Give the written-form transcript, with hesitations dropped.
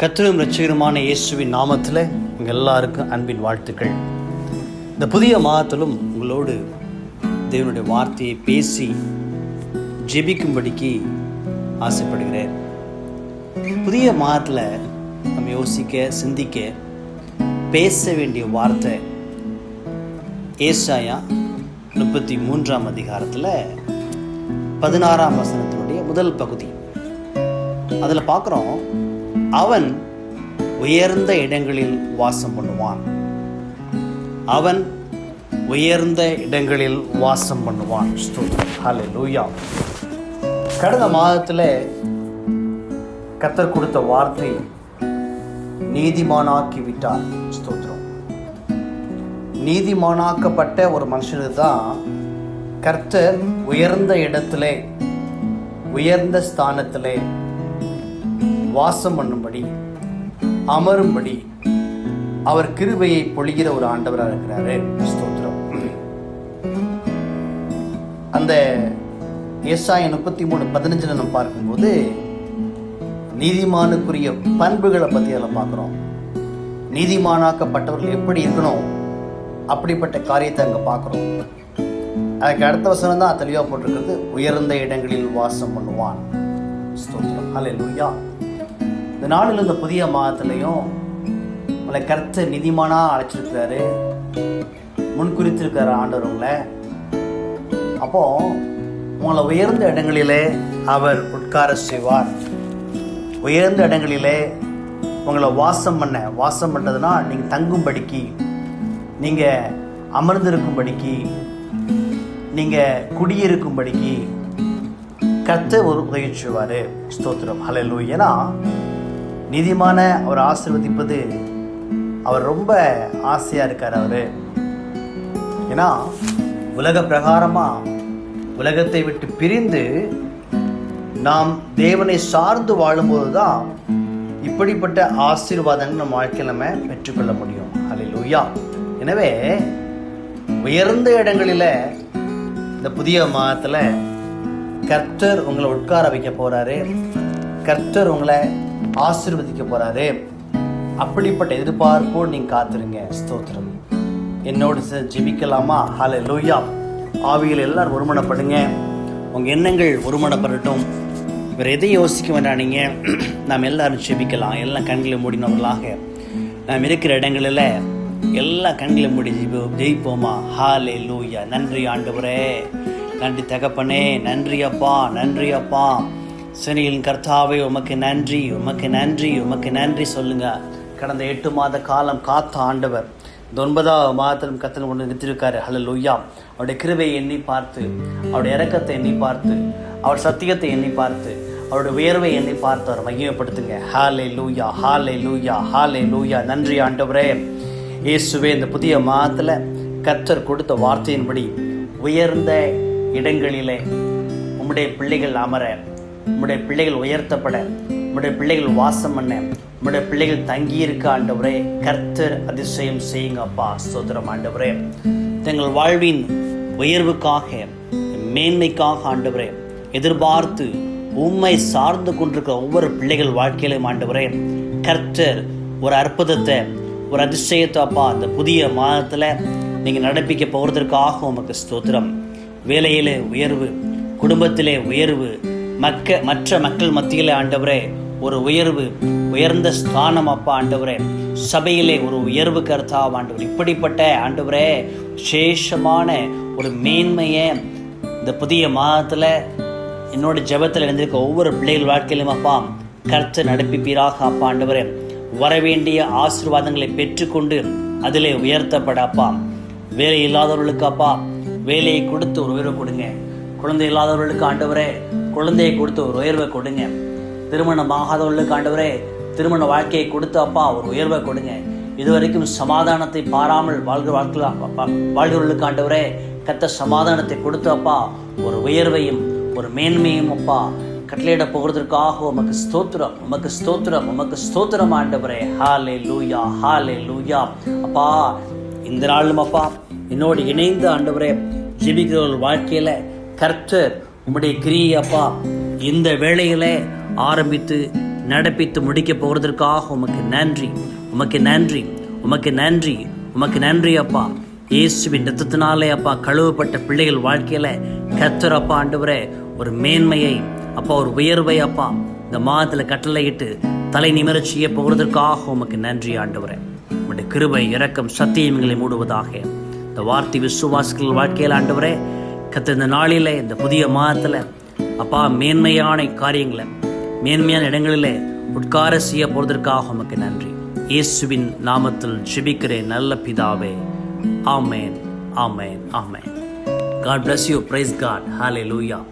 கர்த்தரும் இரட்சகருமான இயேசுவின் நாமத்தில் உங்கள் எல்லாருக்கும் அன்பின் வாழ்த்துக்கள். இந்த புதிய மாதத்திலும் உங்களோடு தேவனுடைய வார்த்தையை பேசி ஜெபிக்கும்படிக்கு ஆசைப்படுகிறேன். புதிய மாதத்தில் நம்ம யோசிக்க, சிந்திக்க, பேச வேண்டிய வார்த்தை ஏசாயா 33ஆம் அதிகாரத்தில் 16ஆம் வசனத்தினுடைய முதல் பகுதி. அதில் பார்க்குறோம், அவன் உயர்ந்த இடங்களில் வாசம் பண்ணுவான். அவன் உயர்ந்த இடங்களில் வாசம் பண்ணுவான். ஹல்லேலூயா. கடந்த மாதத்தில் கர்த்தர் கொடுத்த வார்த்தை நீதிமானாக்கி விட்டார். ஸ்தோத்திரம். நீதிமானாக்கப்பட்ட ஒரு மனுஷனுக்கு தான் கர்த்தர் உயர்ந்த இடத்திலே, உயர்ந்த ஸ்தானத்திலே வாசம் பண்ணும்படி, அமரும்படி அவர் கிருபையை பொழிகிற ஒரு ஆண்டவராக இருக்கிறாரு. ஸ்தோத்திரம். அந்த ஏசாயா 33:15 நம்ம பார்க்கும்போது நீதிமானுக்குரிய பண்புகளை பற்றி அதில் பார்க்குறோம். நீதிமானாக்கப்பட்டவர்கள் எப்படி இருக்கணும், அப்படிப்பட்ட காரியத்தை அங்கே பார்க்குறோம். அதுக்கு அடுத்த வசனம் தான் தெளிவாக போட்டிருக்கிறது, உயர்ந்த இடங்களில் வாசம் பண்ணுவான். ஸ்தோத்திரம். ஹல்லேலூயா. இந்த நாளில், இந்த புதிய மாதத்துலையும் உங்களை கர்த்தர் நீதிமானாக அழைச்சிருக்கிறாரு, முன்குறித்திருக்கிறார் ஆண்டவர் உங்களை. அப்போ உங்களை உயர்ந்த இடங்களிலே அவர் உட்கார செய்வார். உயர்ந்த இடங்களிலே உங்களை வாசம் பண்ணுறதுனா நீங்கள் தங்கும்படிக்கு, நீங்கள் அமர்ந்திருக்கும்படிக்கு, நீங்கள் குடியிருக்கும்படிக்கு கர்த்தர் ஒரு உதவி செய்வார். ஸ்தோத்திரம். ஹல்லேலூயா. ஏன்னா நீதிமான அவர் ஆசீர்வதிப்பது அவர் ரொம்ப ஆசையாக இருக்கார் அவர். ஏன்னா உலக பிரகாரமாக உலகத்தை விட்டு பிரிந்து நாம் தேவனை சார்ந்து வாழும்போது தான் இப்படிப்பட்ட ஆசீர்வாதங்கள் நம்ம வாழ்க்கையில் நம்ம பெற்றுக்கொள்ள முடியும். ஹல்லேலூயா. எனவே உயர்ந்த இடங்களில் இந்த புதிய மாதத்தில் கர்த்தர் உங்களை உட்கார வைக்க போகிறாரு. கர்த்தர் உங்களை ஆசீர்வதிக்க போகிறாரு. அப்படிப்பட்ட எதிர்பார்ப்போடு நீங்கள் காத்துருங்க. ஸ்தோத்திரம். என்னோடு ஜெபிக்கலாமா? ஹல்லேலூயா. ஆவியில் எல்லாரும் ஒருமனப்படுங்க. உங்கள் எண்ணங்கள் ஒருமனப்படட்டும். வேறு எதையும் யோசிக்க வேண்டாம். நீங்கள் நாம் எல்லாரும் ஜெபிக்கலாம். எல்லாம் கண்களை மூடினவர்களாக நாம் இருக்கிற இடங்களில் எல்லா கண்களை மூடி ஜெயிப்போமா? ஹல்லேலூயா. நன்றி ஆண்டவரே, நன்றி தகப்பனே, நன்றி அப்பா, நன்றி அப்பா. சனியின் கர்த்தாவே, உமக்கு நன்றி, உமக்கு நன்றி, உமக்கு நன்றி சொல்லுங்க. கடந்த 8 மாத காலம் காத்த ஆண்டவர் இந்த 9ஆவது மாதத்திலும் கர்த்தர் கொண்டு நிறுத்திருக்காரு. ஹல்லேலூயா. அவருடைய கிருபையை எண்ணி பார்த்து, அவருடைய இரக்கத்தை எண்ணி பார்த்து, அவர் சத்தியத்தை எண்ணி பார்த்து, அவருடைய உயர்வை எண்ணி பார்த்து அவர் மகிமைப்படுத்துங்க. ஹல்லேலூயா, ஹல்லேலூயா, ஹல்லேலூயா. நன்றி ஆண்டவரே. இயேசுவே, இந்த புதிய மாதத்தில் கர்த்தர் கொடுத்த வார்த்தையின்படி உயர்ந்த இடங்களிலே உம்முடைய பிள்ளைகள் அமர, உம்முடைய பிள்ளைகள் உயர்த்தப்பட, உம்முடைய பிள்ளைகள் வாசம் பண்ண, உம்முடைய பிள்ளைகள் தங்கியிருக்க ஆண்டவரே கர்த்தர் அதிசயம் செய்யுங்க அப்பா. ஸ்தோத்திரம் ஆண்டவரே. தங்கள் வாழ்வின் உயர்வுக்காக, மேன்மைக்காக ஆண்டவரே எதிர்பார்த்து உம்மை சார்ந்து கொண்டிருக்கிற ஒவ்வொரு பிள்ளைகள் வாழ்க்கையிலும் ஆண்டவரே கர்த்தர் ஒரு அற்புதத்தை, ஒரு அதிசயத்தை அப்பா இந்த புதிய மாதத்தில் நீங்கள் நடப்பிக்க போகிறதற்காக உமக்கு ஸ்தோத்திரம். வேலையிலே உயர்வு, குடும்பத்திலே உயர்வு, மற்ற மக்கள் மத்தியிலே ஆண்டவரே ஒரு உயர்வு, உயர்ந்த ஸ்தானம் அப்பா ஆண்டவரே. சபையிலே ஒரு உயர்வு கர்த்தாவ ஆண்டவர். இப்படிப்பட்ட ஆண்டவரே விசேஷமான ஒரு மேன்மையை இந்த புதிய மாதத்தில் என்னோட ஜெபத்தில் இருந்திருக்க ஒவ்வொரு பிள்ளைகள் வாழ்க்கையிலும் அப்பா கர்த்தர் நடப்பிப்பீராக அப்பா ஆண்டவரே. வரவேண்டிய ஆசீர்வாதங்களை பெற்றுக்கொண்டு அதிலே உயர்த்தப்பட அப்பா. வேலை இல்லாதவர்களுக்கு அப்பா வேலையை கொடுத்து ஒரு உயர்வை கொடுங்க. குழந்தை இல்லாதவர்களுக்கு ஆண்டவரே குழந்தையை கொடுத்து ஒரு உயர்வை கொடுங்க. திருமணம் ஆகாதவர்களுக்கு ஆண்டவரே திருமண வாழ்க்கையை கொடுத்து அப்பா ஒரு உயர்வை கொடுங்க. இதுவரைக்கும் சமாதானத்தை பாராமல் வாழ்கிறவர்களுக்கு ஆண்டவரே கர்த்தர் சமாதானத்தை கொடுத்து அப்பா ஒரு உயர்வையும் ஒரு மேன்மையும் அப்பா கட்டளையிட போகிறதற்காக உமக்கு ஸ்தோத்திரம், உமக்கு ஸ்தோத்திரம், உமக்கு ஸ்தோத்திரம் ஆண்டவரே. ஹல்லேலூயா, ஹல்லேலூயா. அப்பா இந்த நாளும் அப்பா என்னோடு இணைந்து ஆண்டவரே ஜெபிக்கிறவர்கள் வாழ்க்கையில கர்த்தர் உம்முடைய கிரியை அப்பா இந்த வேளையிலே ஆரம்பித்து நடப்பித்து முடிக்க போகிறதற்காக உமக்கு நன்றி, உமக்கு நன்றி, உமக்கு நன்றி, உமக்கு நன்றி அப்பா. இயேசுவின் இரத்தத்தினாலே அப்பா கழுவப்பட்ட பிள்ளைகள் வாழ்க்கையில கர்த்தர் அப்பா ஆண்டவரே ஒரு மேன்மையை அப்பா, ஒரு உயர்வை அப்பா இந்த மாதத்தில் கட்டளையிட்டு தலை நிமிரச் செய்ய போகிறதற்காக உமக்கு நன்றி ஆண்டவரே. உம்முடைய கிருபை, இரக்கம், சத்தியங்களை மூடுவதாக இந்த வார்த்தை விசுவாசிகள் வாழ்க்கையில் ஆண்டவரே கர்த்தர் இந்த நாளில் இந்த புதிய மாதத்தில் அப்பா மேன்மையான காரியங்களை மேன்மையான இடங்களிலே உட்கார செய்ய போவதற்காக உமக்கு நன்றி. இயேசுவின் நாமத்தில் ஜெபிக்கிறேன் நல்ல பிதாவே. ஆமென், ஆமென், ஆமென். God bless you. Praise God. Hallelujah.